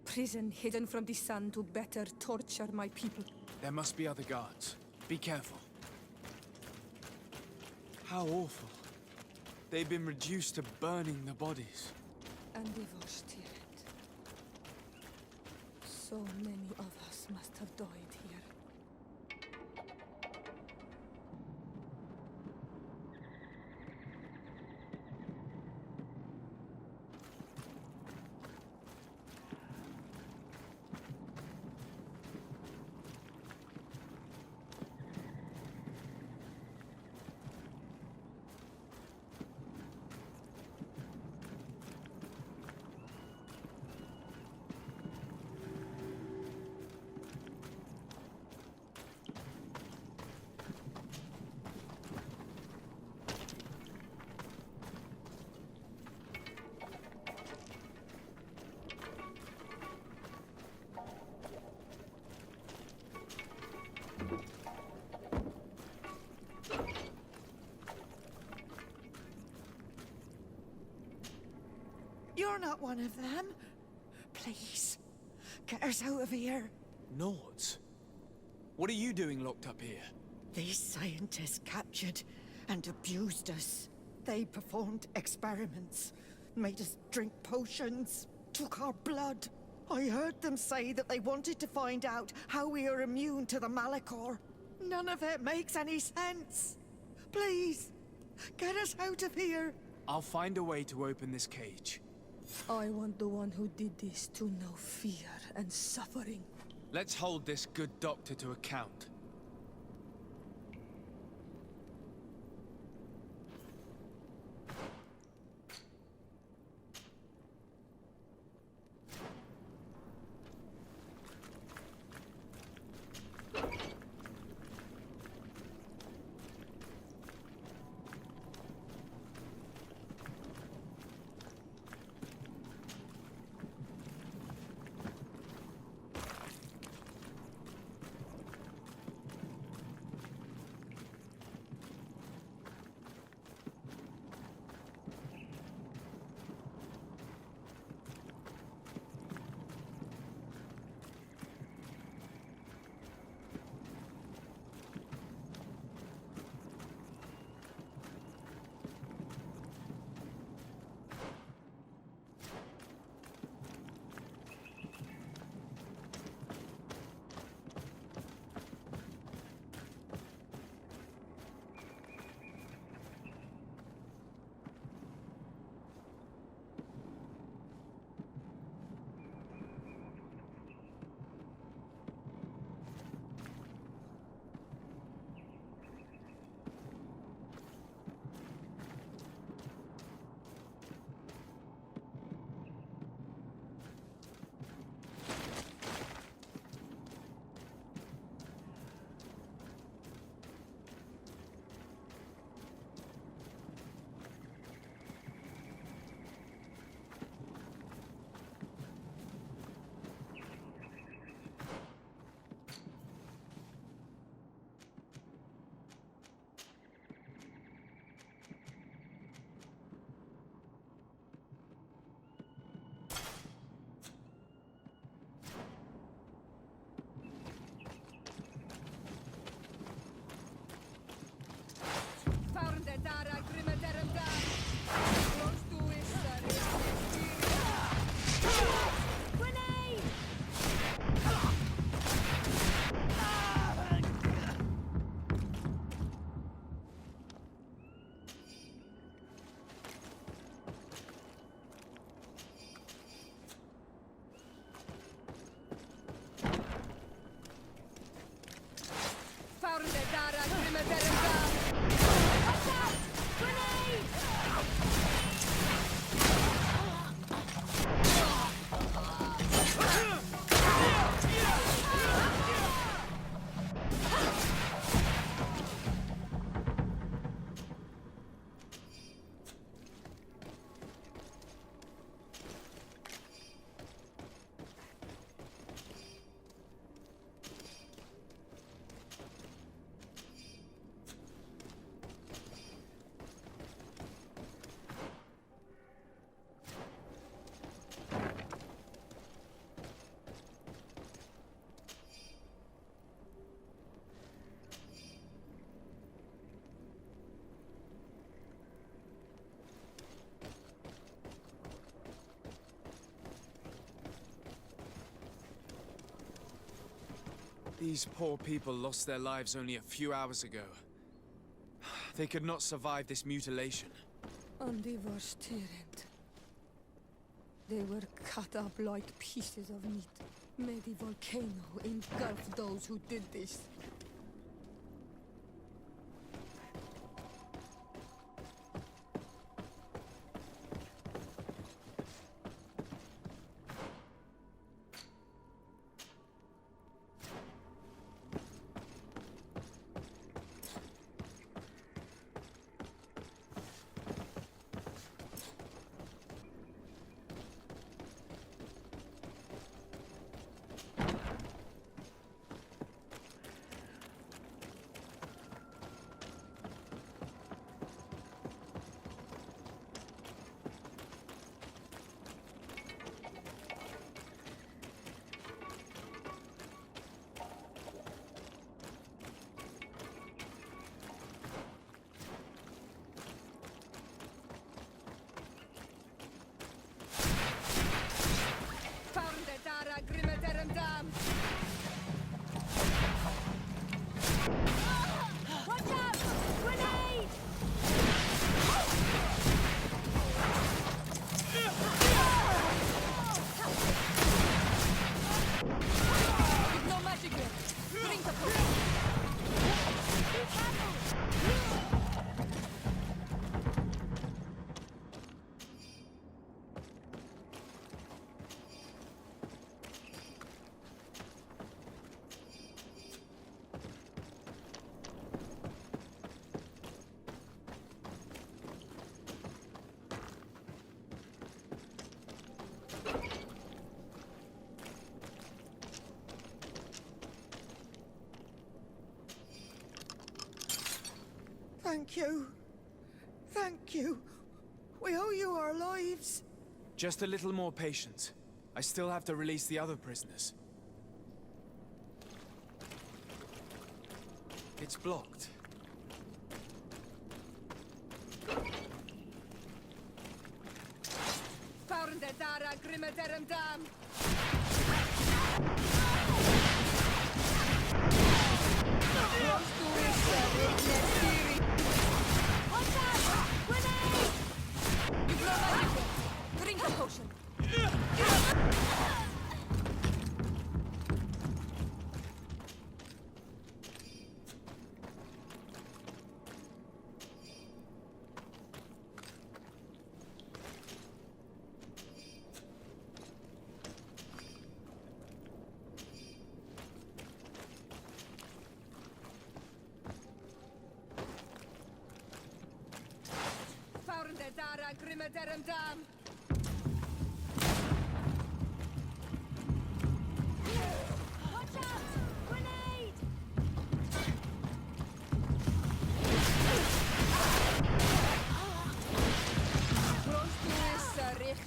prison hidden from the sun to better torture my people. There must be other guards. Be careful. How awful. They've been reduced to burning the bodies. And devoted it. So many of us must have died here. You're not one of them. Please, get us out of here. Nords? What are you doing locked up here? These scientists captured and abused us. They performed experiments, made us drink potions, took our blood. I heard them say that they wanted to find out how we are immune to the Malachor. None of it makes any sense. Please, get us out of here. I'll find a way to open this cage. I want the one who did this to know fear and suffering. Let's hold this good doctor to account. These poor people lost their lives only a few hours ago. They could not survive this mutilation. And they were tyrant. They were cut up like pieces of meat. May the volcano engulf those who did this. Thank you. Thank you. We owe you our lives. Just a little more patience. I still have to release the other prisoners. It's blocked. Drink the potion.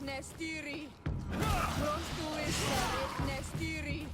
Nestiri. Pronto is Nestiri.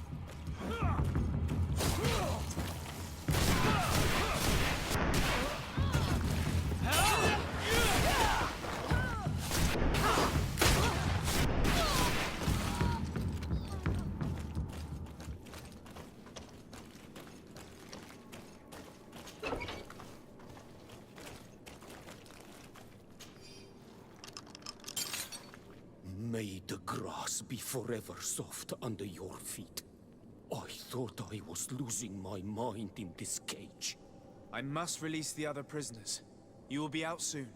May the grass be forever soft under your feet. I thought I was losing my mind in this cage. I must release the other prisoners. You will be out soon.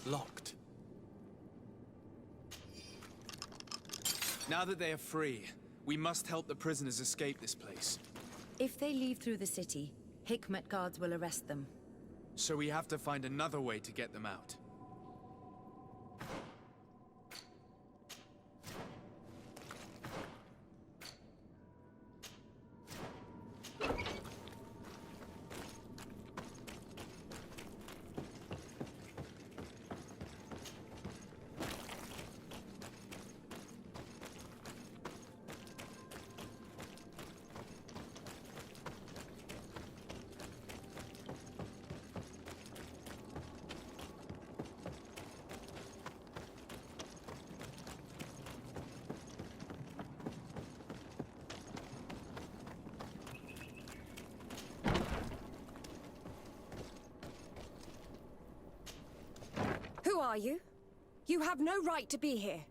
Locked. Now that they are free, we must help the prisoners escape this place. If they leave through the city, Hikmet guards will arrest them. So we have to find another way to get them out. are you? You have no right to be here.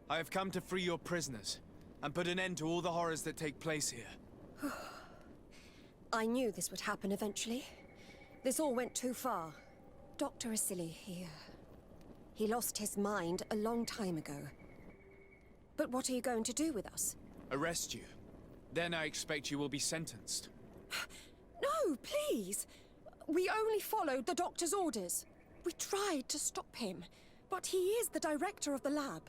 I have come to free your prisoners, and put an end to all the horrors that take place here. I knew this would happen eventually. This all went too far. Dr. Asili, he lost his mind a long time ago. But what are you going to do with us? Arrest you. Then I expect you will be sentenced. No, please! We only followed the doctor's orders. We tried to stop him, but he is the director of the lab.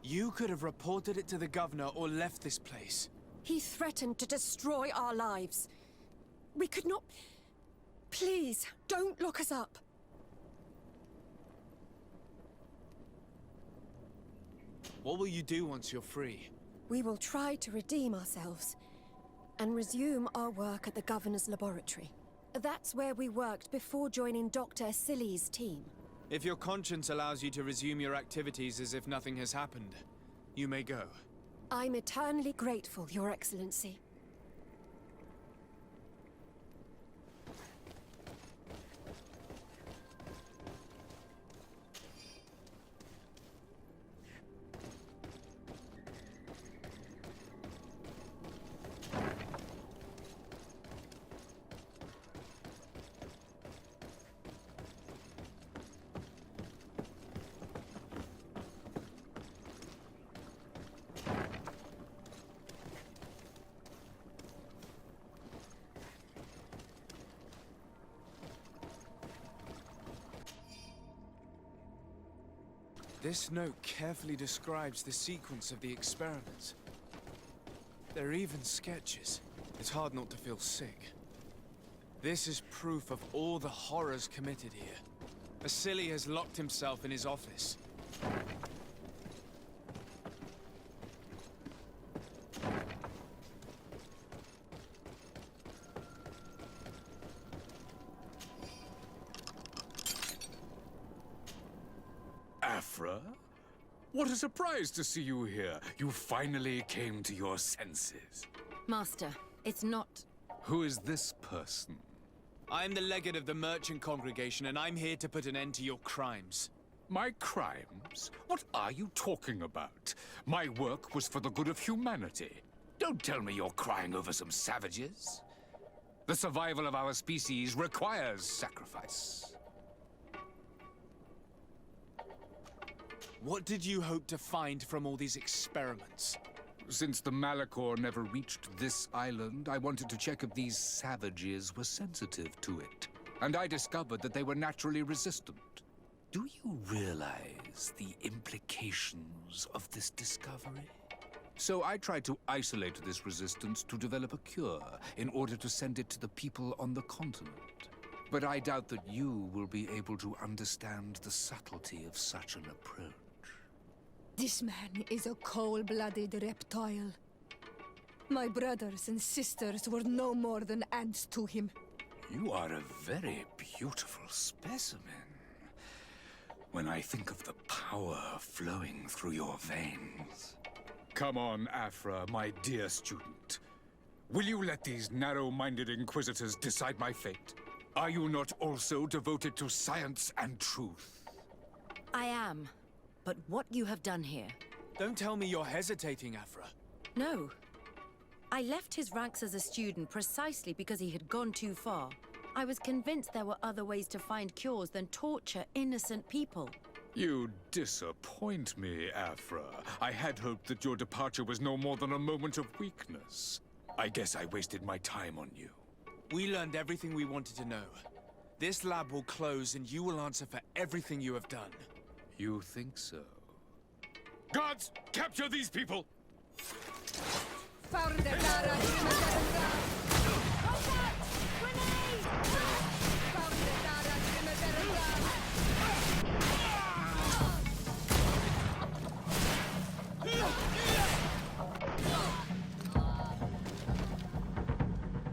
You could have reported it to the governor or left this place. He threatened to destroy our lives. We could not... Please, don't lock us up. What will you do once you're free? We will try to redeem ourselves and resume our work at the governor's laboratory. That's where we worked before joining Dr. Asili's team. If your conscience allows you to resume your activities as if nothing has happened, you may go. I'm eternally grateful, Your Excellency. This note carefully describes the sequence of the experiments. There are even sketches. It's hard not to feel sick. This is proof of all the horrors committed here. Asili has locked himself in his office. Afra? What a surprise to see you here. You finally came to your senses. Master, it's not... Who is this person? I'm the legate of the merchant congregation, and I'm here to put an end to your crimes. My crimes? What are you talking about? My work was for the good of humanity. Don't tell me you're crying over some savages. The survival of our species requires sacrifice. What did you hope to find from all these experiments? Since the Malachor never reached this island, I wanted to check if these savages were sensitive to it. And I discovered that they were naturally resistant. Do you realize the implications of this discovery? So I tried to isolate this resistance to develop a cure in order to send it to the people on the continent. But I doubt that you will be able to understand the subtlety of such an approach. This man is a cold-blooded reptile. My brothers and sisters were no more than ants to him. You are a very beautiful specimen. When I think of the power flowing through your veins. Come on, Afra, my dear student. Will you let these narrow-minded inquisitors decide my fate? Are you not also devoted to science and truth? I am. But what you have done here... Don't tell me you're hesitating, Afra. No. I left his ranks as a student precisely because he had gone too far. I was convinced there were other ways to find cures than torture innocent people. You disappoint me, Afra. I had hoped that your departure was no more than a moment of weakness. I guess I wasted my time on you. We learned everything we wanted to know. This lab will close and you will answer for everything you have done. You think so? Guards, capture these people!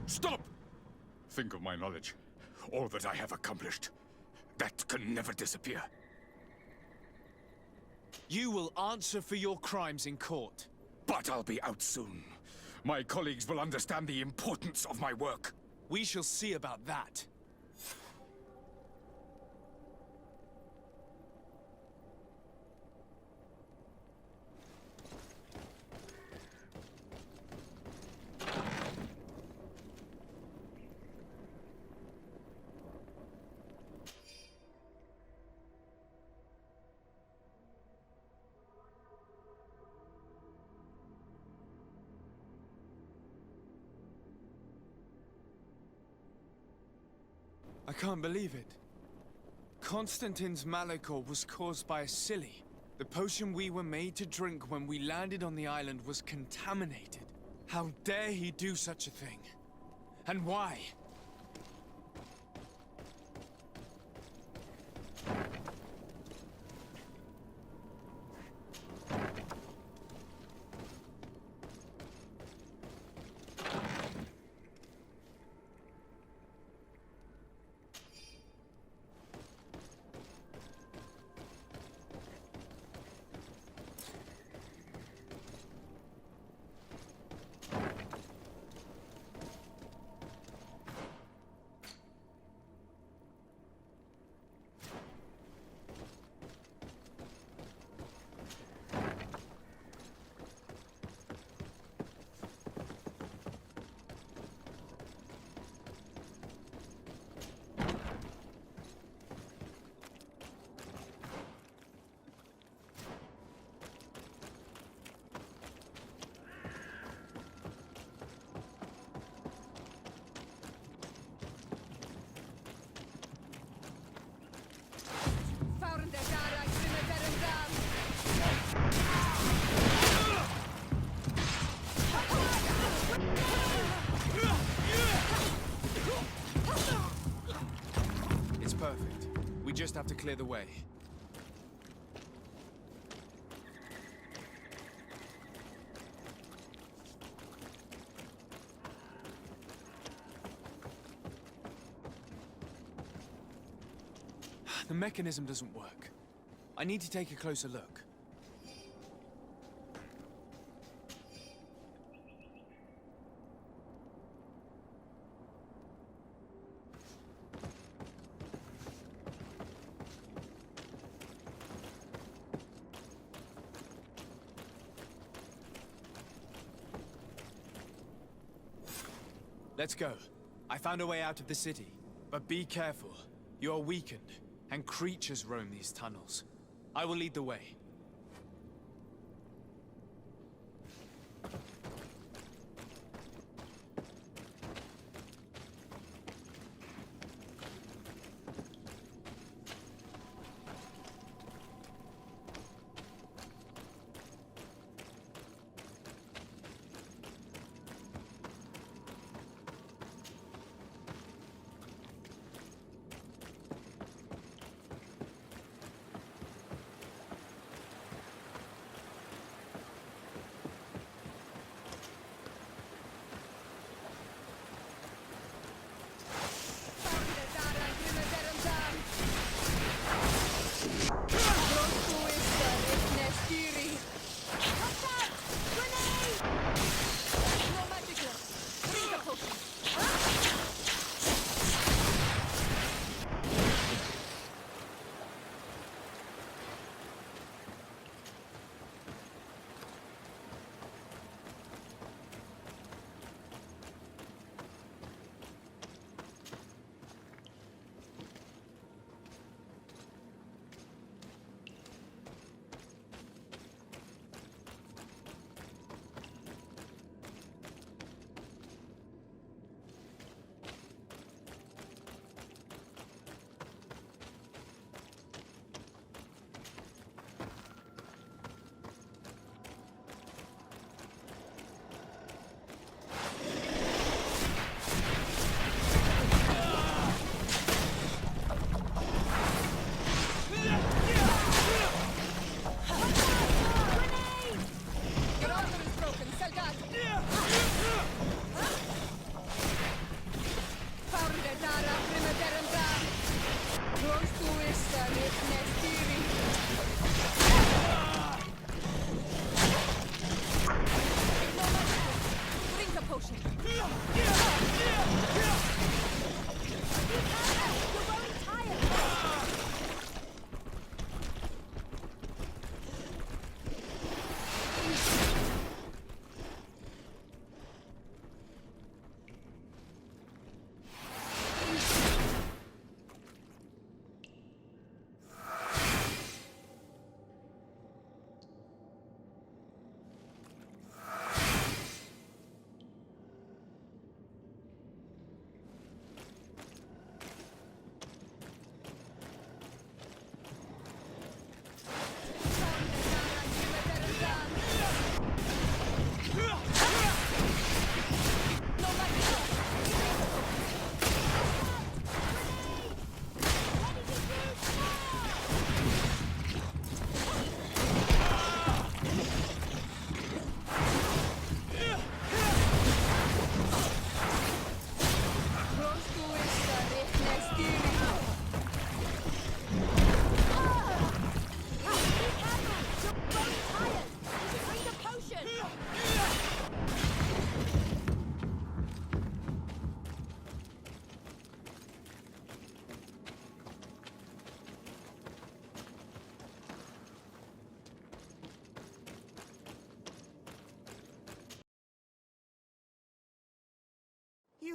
Stop! Think of my knowledge. All that I have accomplished. That can never disappear. You will answer for your crimes in court. But I'll be out soon. My colleagues will understand the importance of my work. We shall see about that. I can't believe it. Constantine's Malachor was caused by Asili. The potion we were made to drink when we landed on the island was contaminated. How dare he do such a thing? And why? It's perfect. We just have to clear the way. The mechanism doesn't work. I need to take a closer look. Let's go. I found a way out of the city. But be careful. You are weakened, and creatures roam these tunnels. I will lead the way.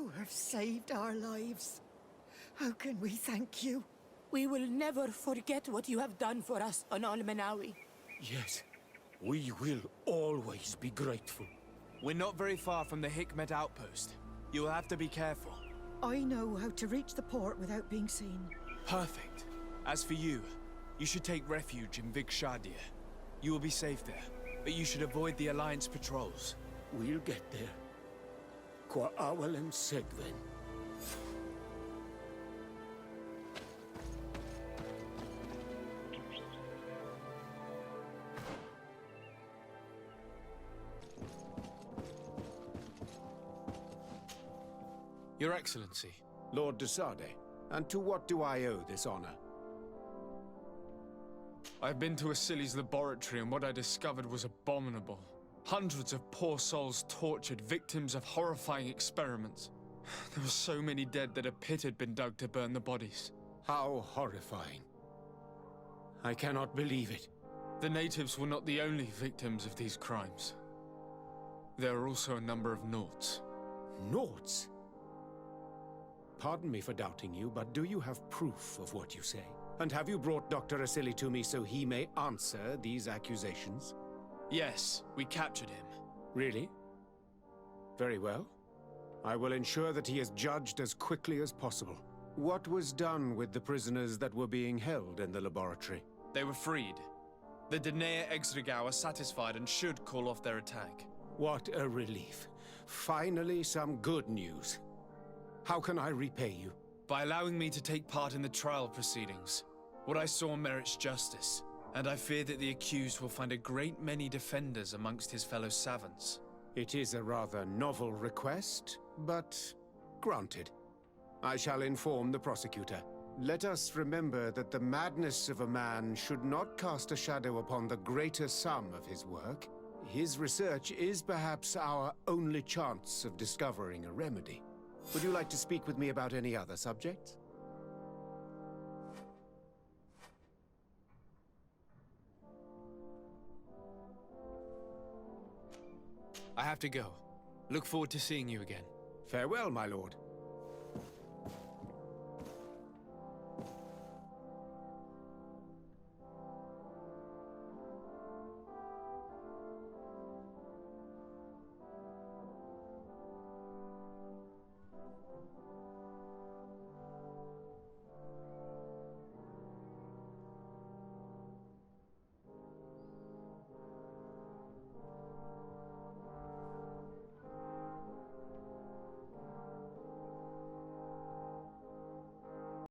You have saved our lives. How can we thank you? We will never forget what you have done for us on Almenawi. Yes, we will always be grateful. We're not very far from the Hikmet outpost. You'll have to be careful. I know how to reach the port without being seen. Perfect. As for you, you should take refuge in Vikshadia. You will be safe there, but you should avoid the Alliance patrols. We'll get there. Qua awalem segven. Your Excellency. Lord de Sade, and to what do I owe this honor? I've been to Asili's laboratory, and what I discovered was abominable. Hundreds of poor souls tortured, victims of horrifying experiments. There were so many dead that a pit had been dug to burn the bodies. How horrifying. I cannot believe it. The natives were not the only victims of these crimes. There are also a number of Naughts. Naughts? Pardon me for doubting you, but do you have proof of what you say? And have you brought Dr. Asili to me so he may answer these accusations? Yes, we captured him. Really? Very well. I will ensure that he is judged as quickly as possible. What was done with the prisoners that were being held in the laboratory? They were freed. The Danae Exregau are satisfied and should call off their attack. What a relief. Finally, some good news. How can I repay you? By allowing me to take part in the trial proceedings. What I saw merits justice, and I fear that the accused will find a great many defenders amongst his fellow savants. It is a rather novel request, but granted. I shall inform the prosecutor. Let us remember that the madness of a man should not cast a shadow upon the greater sum of his work. His research is perhaps our only chance of discovering a remedy. Would you like to speak with me about any other subjects? I have to go. Look forward to seeing you again. Farewell, my lord.